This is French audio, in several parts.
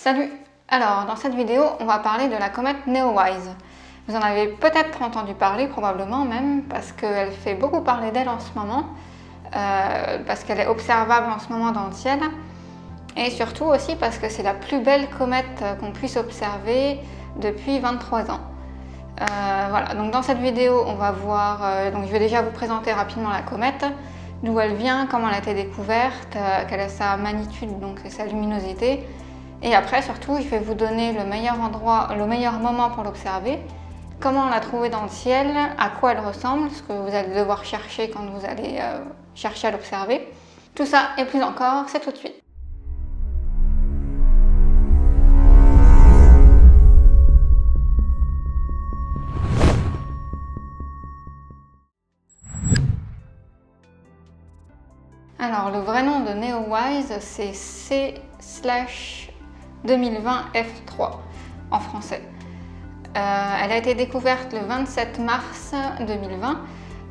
Salut! Alors, dans cette vidéo, on va parler de la comète Neowise. Vous en avez peut-être entendu parler, probablement même, parce qu'elle fait beaucoup parler d'elle en ce moment, parce qu'elle est observable en ce moment dans le ciel, et surtout aussi parce que c'est la plus belle comète qu'on puisse observer depuis 23 ans. Voilà, donc dans cette vidéo, on va voir, donc je vais déjà vous présenter rapidement la comète, d'où elle vient, comment elle a été découverte, quelle est sa magnitude, donc sa luminosité. Et après, surtout, je vais vous donner le meilleur endroit, le meilleur moment pour l'observer, comment on l'a trouvée dans le ciel, à quoi elle ressemble, ce que vous allez devoir chercher quand vous allez chercher à l'observer. Tout ça et plus encore, c'est tout de suite. Alors, le vrai nom de Neowise, c'est C/2020F3 en français. Elle a été découverte le 27 mars 2020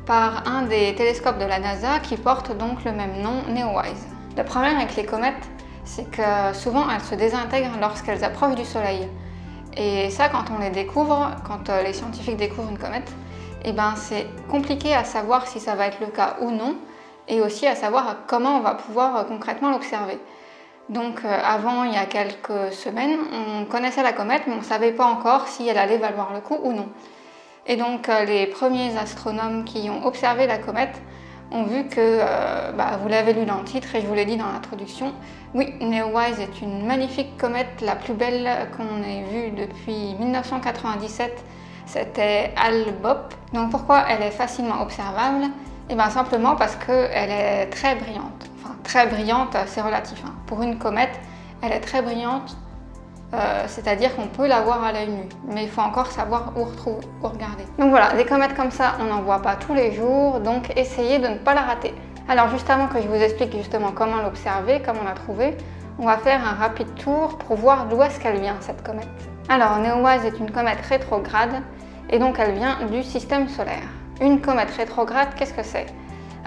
par un des télescopes de la NASA qui porte donc le même nom, Neowise. Le problème avec les comètes, c'est que souvent elles se désintègrent lorsqu'elles approchent du Soleil. Et ça, quand on les découvre, quand les scientifiques découvrent une comète, eh ben, c'est compliqué à savoir si ça va être le cas ou non, et aussi à savoir comment on va pouvoir concrètement l'observer. Donc avant, il y a quelques semaines, on connaissait la comète, mais on ne savait pas encore si elle allait valoir le coup ou non. Et donc les premiers astronomes qui ont observé la comète ont vu que, vous l'avez lu dans le titre et je vous l'ai dit dans l'introduction, oui, Neowise est une magnifique comète, la plus belle qu'on ait vue depuis 1997, c'était Hale-Bopp. Donc pourquoi elle est facilement observable? Et bien simplement parce qu'elle est très brillante. Enfin, très brillante, c'est relatif. Hein. Pour une comète, elle est très brillante, c'est-à-dire qu'on peut la voir à l'œil nu. Mais il faut encore savoir où regarder. Donc voilà, des comètes comme ça, on n'en voit pas tous les jours, donc essayez de ne pas la rater. Alors juste avant que je vous explique justement comment l'observer, comment la trouver, on va faire un rapide tour pour voir d'où est-ce qu'elle vient, cette comète. Alors, Neowise est une comète rétrograde, et donc elle vient du système solaire. Une comète rétrograde, qu'est-ce que c'est?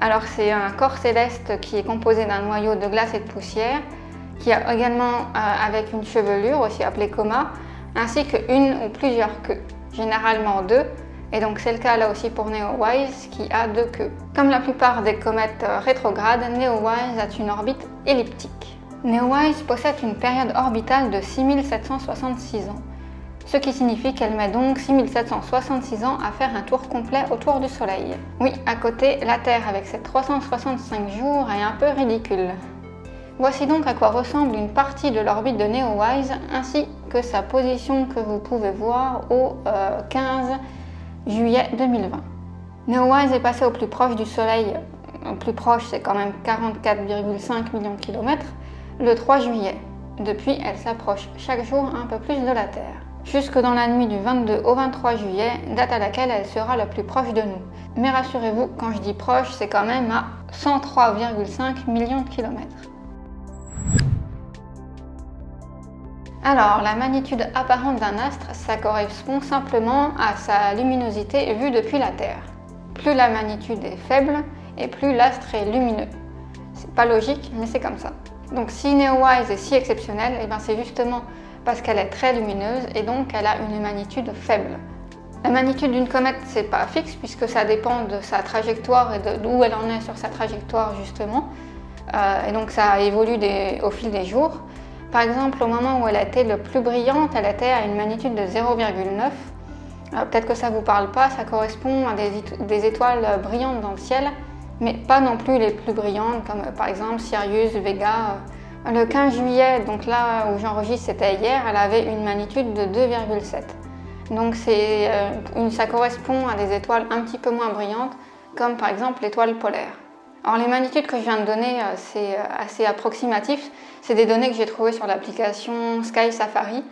Alors c'est un corps céleste qui est composé d'un noyau de glace et de poussière, qui a également avec une chevelure, aussi appelée coma, ainsi qu'une ou plusieurs queues, généralement deux, et donc c'est le cas là aussi pour Neowise qui a deux queues. Comme la plupart des comètes rétrogrades, Neowise a une orbite elliptique. Neowise possède une période orbitale de 6766 ans. Ce qui signifie qu'elle met donc 6766 ans à faire un tour complet autour du Soleil. Oui, à côté, la Terre avec ses 365 jours est un peu ridicule. Voici donc à quoi ressemble une partie de l'orbite de Neowise ainsi que sa position que vous pouvez voir au 15 juillet 2020. Neowise est passée au plus proche du Soleil, au plus proche c'est quand même 44,5 millions de kilomètres, le 3 juillet. Depuis, elle s'approche chaque jour un peu plus de la Terre. Jusque dans la nuit du 22 au 23 juillet, date à laquelle elle sera la plus proche de nous. Mais rassurez-vous, quand je dis proche, c'est quand même à 103,5 millions de kilomètres. Alors, la magnitude apparente d'un astre, ça correspond simplement à sa luminosité vue depuis la Terre. Plus la magnitude est faible, et plus l'astre est lumineux. C'est pas logique, mais c'est comme ça. Donc si Neowise est si exceptionnelle, eh ben, c'est justement parce qu'elle est très lumineuse et donc elle a une magnitude faible. La magnitude d'une comète, c'est pas fixe puisque ça dépend de sa trajectoire et d'où elle en est sur sa trajectoire justement. Et donc ça évolue au fil des jours. Par exemple, au moment où elle a été le plus brillante, elle était à une magnitude de 0,9. Peut-être que ça vous parle pas, ça correspond à des étoiles brillantes dans le ciel, mais pas non plus les plus brillantes comme par exemple Sirius, Vega. Le 15 juillet, donc là où j'enregistre, c'était hier, elle avait une magnitude de 2,7. Donc ça correspond à des étoiles un petit peu moins brillantes, comme par exemple l'étoile polaire. Alors les magnitudes que je viens de donner, c'est assez approximatif. C'est des données que j'ai trouvées sur l'application Sky Safari.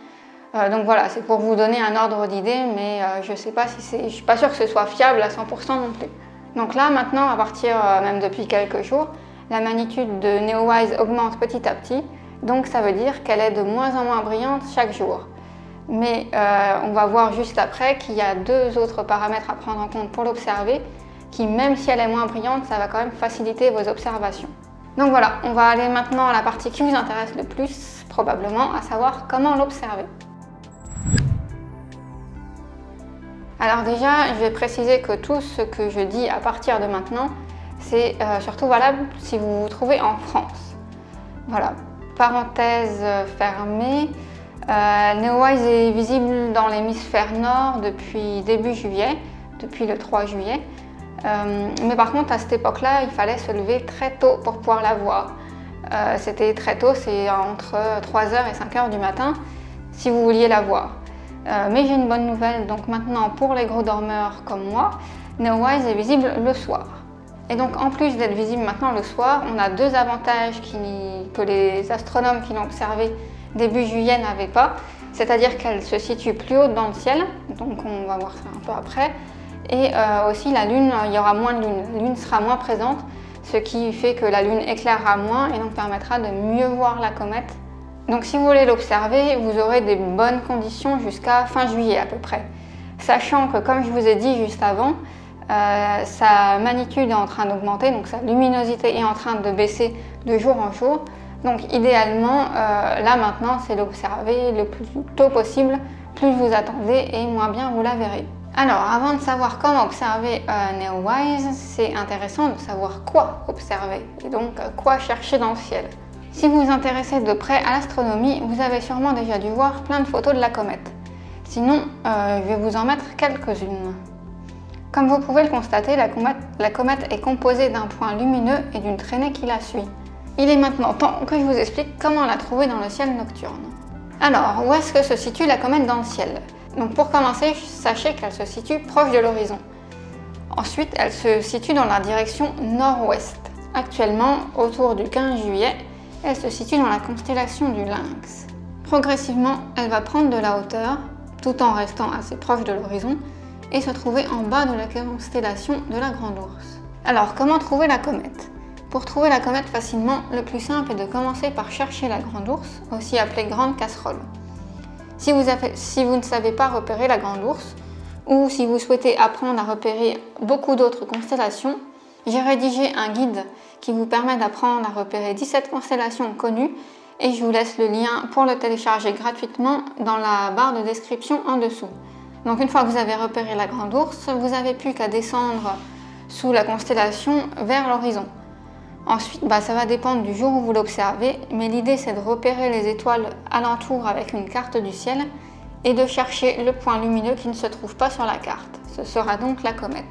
Donc voilà, c'est pour vous donner un ordre d'idée, mais je suis pas sûre que ce soit fiable à 100% non plus. Donc là, maintenant, à partir même depuis quelques jours, la magnitude de Neowise augmente petit à petit, donc ça veut dire qu'elle est de moins en moins brillante chaque jour. Mais on va voir juste après qu'il y a deux autres paramètres à prendre en compte pour l'observer, qui même si elle est moins brillante, ça va quand même faciliter vos observations. Donc voilà, on va aller maintenant à la partie qui vous intéresse le plus. probablement à savoir comment l'observer. Alors déjà, je vais préciser que tout ce que je dis à partir de maintenant, c'est surtout valable si vous vous trouvez en France. Voilà, parenthèse fermée. Neowise est visible dans l'hémisphère nord depuis début juillet, depuis le 3 juillet. Mais par contre, à cette époque-là, il fallait se lever très tôt pour pouvoir la voir. C'était très tôt, c'est entre 3h et 5h du matin, si vous vouliez la voir. Mais j'ai une bonne nouvelle, donc maintenant pour les gros dormeurs comme moi, Neowise est visible le soir. Et donc en plus d'être visible maintenant le soir, on a deux avantages que les astronomes qui l'ont observé début juillet n'avaient pas, c'est-à-dire qu'elle se situe plus haute dans le ciel, donc on va voir ça un peu après, et aussi la Lune, il y aura moins de Lune, la Lune sera moins présente, ce qui fait que la Lune éclairera moins et donc permettra de mieux voir la comète. Donc si vous voulez l'observer, vous aurez des bonnes conditions jusqu'à fin juillet à peu près. Sachant que comme je vous ai dit juste avant, sa magnitude est en train d'augmenter, donc sa luminosité est en train de baisser de jour en jour. Donc idéalement, là maintenant, c'est l'observer le plus tôt possible. Plus vous attendez et moins bien vous la verrez. Alors avant de savoir comment observer Neowise, c'est intéressant de savoir quoi observer et donc quoi chercher dans le ciel. Si vous vous intéressez de près à l'astronomie, vous avez sûrement déjà dû voir plein de photos de la comète. Sinon, je vais vous en mettre quelques-unes. Comme vous pouvez le constater, la comète est composée d'un point lumineux et d'une traînée qui la suit. Il est maintenant temps que je vous explique comment la trouver dans le ciel nocturne. Alors, où est-ce que se situe la comète dans le ciel? Donc pour commencer, sachez qu'elle se situe proche de l'horizon. Ensuite, elle se situe dans la direction nord-ouest. Actuellement, autour du 15 juillet, elle se situe dans la constellation du Lynx. Progressivement, elle va prendre de la hauteur, tout en restant assez proche de l'horizon, et se trouver en bas de la constellation de la Grande Ourse. Alors, comment trouver la comète? Pour trouver la comète facilement, le plus simple est de commencer par chercher la Grande Ourse, aussi appelée Grande Casserole. Si vous ne savez pas repérer la Grande Ourse, ou si vous souhaitez apprendre à repérer beaucoup d'autres constellations, j'ai rédigé un guide qui vous permet d'apprendre à repérer 17 constellations connues et je vous laisse le lien pour le télécharger gratuitement dans la barre de description en dessous. Donc une fois que vous avez repéré la Grande Ourse, vous n'avez plus qu'à descendre sous la constellation vers l'horizon. Ensuite, ça va dépendre du jour où vous l'observez, mais l'idée c'est de repérer les étoiles alentour avec une carte du ciel et de chercher le point lumineux qui ne se trouve pas sur la carte. Ce sera donc la comète.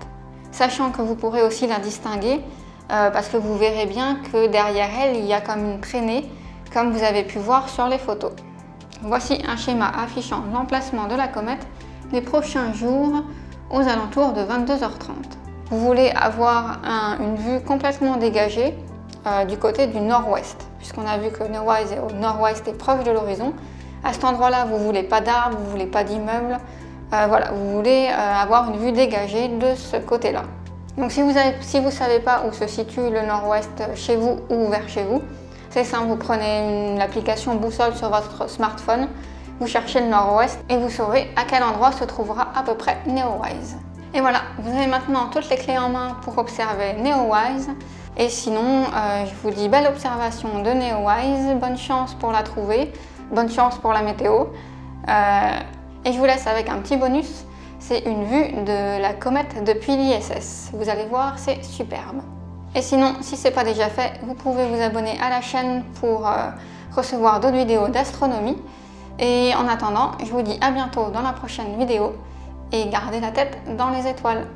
Sachant que vous pourrez aussi la distinguer parce que vous verrez bien que derrière elle, il y a comme une traînée, comme vous avez pu voir sur les photos. Voici un schéma affichant l'emplacement de la comète les prochains jours aux alentours de 22h30. Vous voulez avoir une vue complètement dégagée du côté du nord-ouest, puisqu'on a vu que Neowise est au nord-ouest et proche de l'horizon. À cet endroit-là, vous ne voulez pas d'arbres, vous ne voulez pas d'immeubles, voilà, vous voulez avoir une vue dégagée de ce côté-là. Donc si vous ne savez pas où se situe le nord-ouest chez vous ou vers chez vous, c'est simple, vous prenez l'application boussole sur votre smartphone, vous cherchez le nord-ouest et vous saurez à quel endroit se trouvera à peu près Neowise. Et voilà, vous avez maintenant toutes les clés en main pour observer Neowise. Et sinon, je vous dis belle observation de Neowise, bonne chance pour la trouver, bonne chance pour la météo. Et je vous laisse avec un petit bonus, c'est une vue de la comète depuis l'ISS. Vous allez voir, c'est superbe. Et sinon, si ce n'est pas déjà fait, vous pouvez vous abonner à la chaîne pour recevoir d'autres vidéos d'astronomie. Et en attendant, je vous dis à bientôt dans la prochaine vidéo et gardez la tête dans les étoiles.